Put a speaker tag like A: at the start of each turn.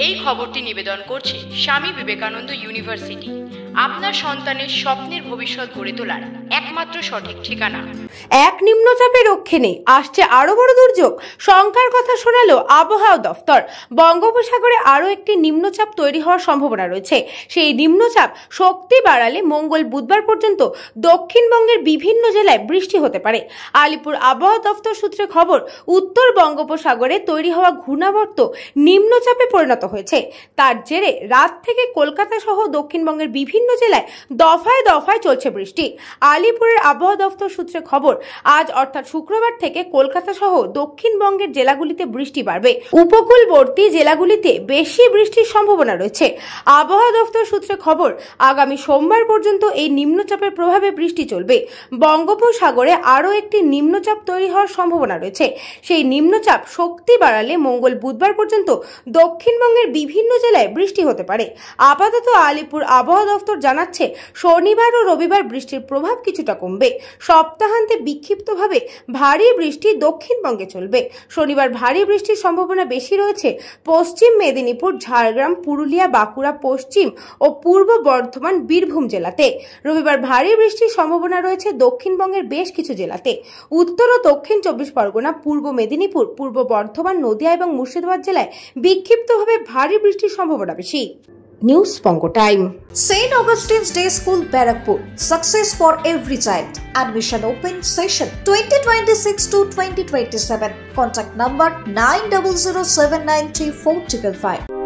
A: এই খবরটি নিবেদন করছে স্বামী বিবেকানন্দ ইউনিভার্সিটি, আপনার সন্তানের স্বপ্নের ভবিষ্যৎ গড়ে তোলার একমাত্র সঠিক ঠিকানা।
B: এক নিম্নচাপের রক্ষে নেই, আসছে আরো বড় দুর্যোগ, শঙ্কার কথা শোনালো আবহাওয়া দফতর। বঙ্গোপসাগরে আরো একটি নিম্নচাপ তৈরি হওয়ার সম্ভাবনা রয়েছে। সেই নিম্নচাপ শক্তি বাড়ালে মঙ্গল বুধবার পর্যন্ত দক্ষিণবঙ্গের বিভিন্ন জেলায় বৃষ্টি হতে পারে। আলিপুর আবহাওয়া দফতর সূত্রে খবর, উত্তর বঙ্গোপসাগরে তৈরি হওয়া ঘূর্ণাবর্ত নিম্নচাপে পরিণত হয়েছে। তার জেরে রাত থেকে কলকাতা সহ দক্ষিণবঙ্গের বিভিন্ন জেলায় দফায় দফায় চলছে বৃষ্টি। আলিপুরের আবহাওয়া দফতর সূত্রে খবর, আজ অর্থাৎ শুক্রবার থেকে কলকাতা সহ দক্ষিণবঙ্গের জেলাগুলিতে বৃষ্টি বাড়বে। উপকূলবর্তী জেলাগুলিতে বেশি বৃষ্টির সম্ভাবনা রয়েছে। আবহাওয়া দফতর সূত্রে খবর, আগামী সোমবার পর্যন্ত এই নিম্নচাপের প্রভাবে বৃষ্টি চলবে। বঙ্গোপসাগরে আরও একটি নিম্নচাপ তৈরি হওয়ার সম্ভাবনা রয়েছে। সেই নিম্নচাপ শক্তি বাড়ালে মঙ্গল বুধবার পর্যন্ত দক্ষিণবঙ্গের বিভিন্ন জেলায় বৃষ্টি হতে পারে। আপাতত আলিপুর আবহাওয়া দফতর জানাচ্ছে, শনিবার ও রবিবার বৃষ্টির প্রভাব কিছুটা কমবে। সপ্তাহান্তে বিক্ষিপ্তভাবে ভারী বৃষ্টি দক্ষিণবঙ্গে চলবে। শনিবার ভারী বৃষ্টির সম্ভাবনা বেশি রয়েছে পশ্চিম মেদিনীপুর, ঝাড়গ্রাম, পুরুলিয়া, বাঁকুড়া, পশ্চিম ও পূর্ব বর্ধমান, বীরভূম জেলাতে। রবিবার ভারী বৃষ্টির সম্ভাবনা রয়েছে দক্ষিণবঙ্গের বেশ কিছু জেলাতে। উত্তর ও দক্ষিণ 24 পরগনা, পূর্ব মেদিনীপুর, পূর্ব বর্ধমান, নদিয়া এবং মুর্শিদাবাদ জেলায় বিক্ষিপ্তভাবে ভারী বৃষ্টির সম্ভাবনা বেশি। News Banga time.
C: St. Augustine's Day School, Barakpur. Success for every child. Admission open session 2026 to 2027. Contact number 9007934555.